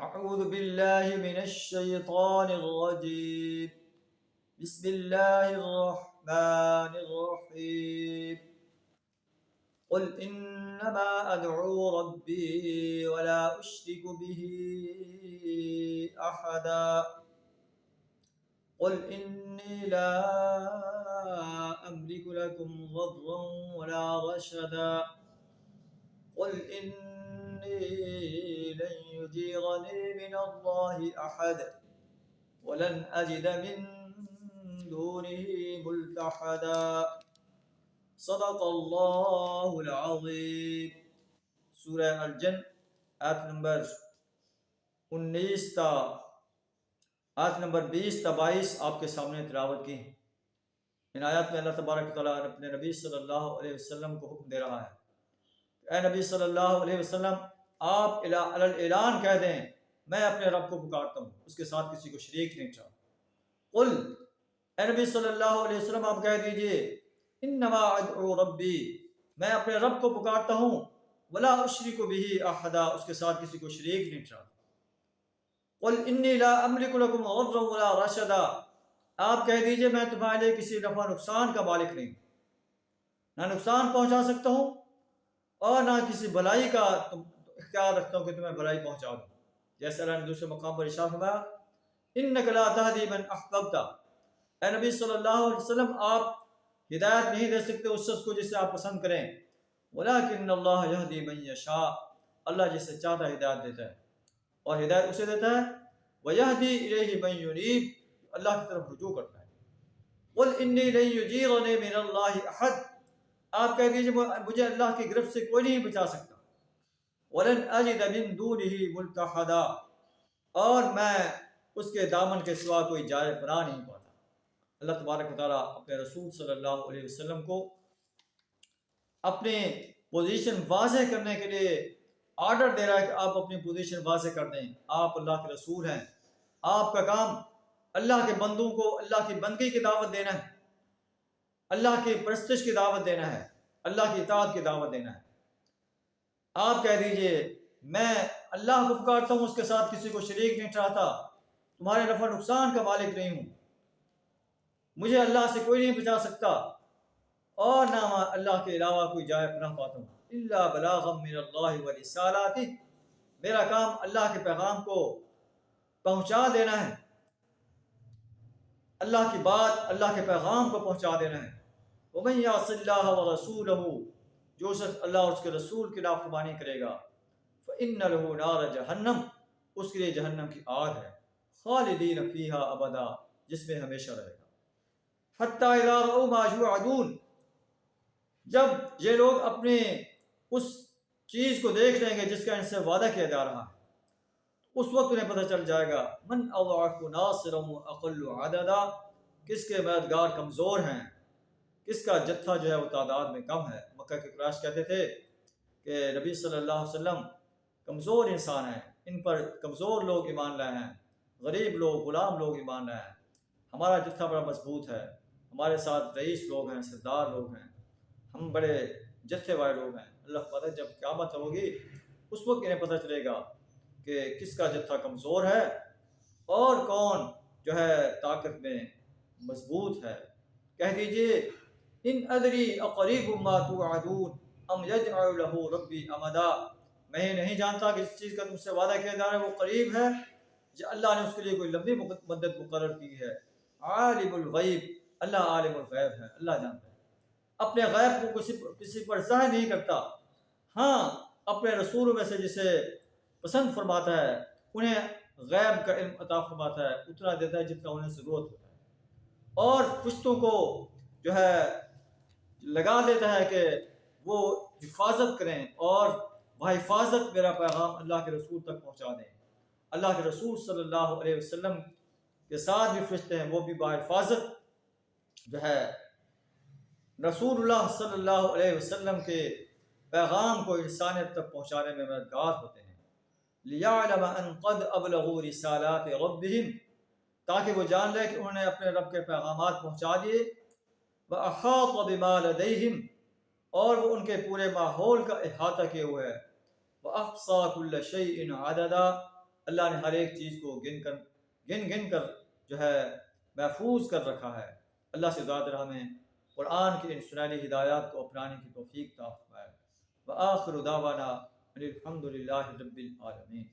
أعوذ بالله من الشيطان الرجيم. بسم الله الرحمن الرحيم. قل إنما أدعو ربي ولا أشرك به أحدا. قل إني لا أملك لكم ضرا ولا رشدا. قل إني لن يجيرني من الله أحد ولن أجد من دونه ملتحدا. صدق اللہ العظیم۔ سورہ الجن آیت نمبر 19 تا آیت نمبر 20 تا 22 آپ کے سامنے تلاوت کی۔ ان آیات میں اللہ تبارک و تعالیٰ اپنے نبی صلی اللہ علیہ وسلم کو حکم دے رہا ہے، اے نبی صلی اللہ علیہ وسلم، آپ اعلان کہہ دیں میں اپنے رب کو پکارتا ہوں، اس کے ساتھ کسی کو شریک نہیں چاہتا۔ قل، اے نبی صلی اللہ علیہ وسلم آپ کہہ دیجئے، انما ادعو ربی، میں اپنے رب کو پکارتا ہوں، ولا اشرک بہ احدا، اس کے ساتھ کسی کو شریک نہیں چاہتا۔ قل انی لا املک لکم ضرا ولا رشدا، آپ کہہ دیجئے میں تمہارے لیے کسی نفع نقصان کا مالک نہیں، نہ نقصان پہنچا سکتا ہوں اور نہ کسی بھلائی کا اختیار رکھتا ہوں کہ تمہیں بھلائی پہنچا دوں۔ جیسے اللہ نے دوسرے مقام پر ارشاد فرمایا، انک لا تہدی من احببت، اے نبی صلی اللہ علیہ وسلم آپ ہدایت نہیں دے سکتے اس شخص کو جسے آپ پسند کریں، ولکن اللہ یہدی من یشاء، اللہ جسے چاہتا ہے ہدایت دیتا ہے، اور ہدایت اسے دیتا ہے ویہدی الیہ من ینیب، اللہ کی طرف رجوع کرتا ہے۔ قل انی لن یجیرنی من اللہ احد، آپ کہہ دیجیے مجھے اللہ کی گرفت سے کوئی نہیں بچا سکتا، وَلَنْ أَجِدَ مِن دُونِهِ مُلْتَحَدًا، اور میں اس کے دامن کے سوا کوئی جائے پناہ نہیں پاتا۔ اللہ تبارک و تعالیٰ اپنے رسول صلی اللہ علیہ وسلم کو اپنے پوزیشن واضح کرنے کے لیے آرڈر دے رہا ہے کہ آپ اپنی پوزیشن واضح کر دیں، آپ اللہ کے رسول ہیں، آپ کا کام اللہ کے بندوں کو اللہ کی بندگی کی دعوت دینا ہے، اللہ کی پرستش کی دعوت دینا ہے، اللہ کی اطاعت کی دعوت دینا ہے۔ آپ کہہ دیجئے میں اللہ کو پکارتا ہوں، اس کے ساتھ کسی کو شریک نہیں چاہتا، تمہارے نفع نقصان کا مالک نہیں ہوں، مجھے اللہ سے کوئی نہیں بچا سکتا اور نہ اللہ کے علاوہ کوئی جائے پناہ پاتا ہوں، الا بلاغا من اللہ ورسالاتہ، میرا کام اللہ کے پیغام کو پہنچا دینا ہے، اللہ کی بات اللہ کے پیغام کو پہنچا دینا ہے۔ ومن یعص اللہ ورسولہ، جو شخص اللہ اور اس کے رسول کی نافرمانی کرے گا، فإن له نار جہنم، اس کے لیے جہنم کی آگ ہے، خالدین فیہا ابدا، جس میں ہمیشہ رہے گا۔ حتی اذا رأوا ما یوعدون، جب یہ لوگ اپنے اس چیز کو دیکھ لیں گے جس کا ان سے وعدہ کیا جا رہا ہے، اس وقت انہیں پتہ چل جائے گا من اضعف ناصرا واقل عددا، کس کے مددگار کمزور ہیں، کس کا جتھا جو ہے وہ تعداد میں کم ہے۔ مکہ کے قریش کہتے تھے کہ نبی صلی اللہ علیہ وسلم کمزور انسان ہیں، ان پر کمزور لوگ ایمان لائے ہیں، غریب لوگ، غلام لوگ ایمان لائے ہیں، ہمارا جتھا بڑا مضبوط ہے، ہمارے ساتھ رئیس لوگ ہیں، سردار لوگ ہیں، ہم بڑے جتھے والے لوگ ہیں۔ اللہ پتہ جب قیامت ہوگی اس وقت انہیں پتہ چلے گا کہ کس کا جتھا کمزور ہے اور کون جو ہے طاقت میں مضبوط ہے۔ کہہ دیجئے ان ادری اقریب ما توعدون ام یجعل له ربی امدا، میں نہیں جانتا کہ اس چیز کا تم سے وعدہ کیا جا رہا ہے وہ قریب ہے یا اللہ نے اس کے لیے کوئی لمبی مدت مقرر کی ہے۔ عالم الغیب، اللہ عالم الغیب ہے، اللہ جانتا ہے، اپنے غیب کو کسی پر ظاہر نہیں کرتا، ہاں اپنے رسولوں میں سے جسے پسند فرماتا ہے انہیں غیب کا علم عطا فرماتا ہے، اتنا دیتا ہے جتنا انہیں ضرورت ہوتا ہے، اور فرشتوں کو جو ہے لگا دیتا ہے کہ وہ حفاظت کریں اور وہ حفاظت میرا پیغام اللہ کے رسول تک پہنچا دیں۔ اللہ کے رسول صلی اللہ علیہ وسلم کے ساتھ بھی فرشتے ہیں، وہ بھی بحفاظت جو ہے رسول اللہ صلی اللہ علیہ وسلم کے پیغام کو انسانیت تک پہنچانے میں مددگار ہوتے ہیں۔ لِيَعْلَمَ أَنْ قَدْ أَبْلَغُوا رِسَالَاتِ رَبِّهِمْ، تاکہ وہ جان لے کہ انہوں نے اپنے رب کے پیغامات پہنچا دیے، وَأَحَاطَ بِمَا لَدَيْهِمْ، اور وہ ان کے پورے ماحول کا احاطہ کیے ہوئے ہے، وَأَحْصَىٰ كُلَّ شَيْءٍ عَدَدًا، اللہ نے ہر ایک چیز کو گن کر جو ہے محفوظ کر رکھا ہے۔ اللہ سے ذات رحم میں قرآن کی ان سنہری ہدایات کو اپنانے کی توفیق عطا فرمائے۔ وآخر دعوانا الحمد للہ رب العالمین۔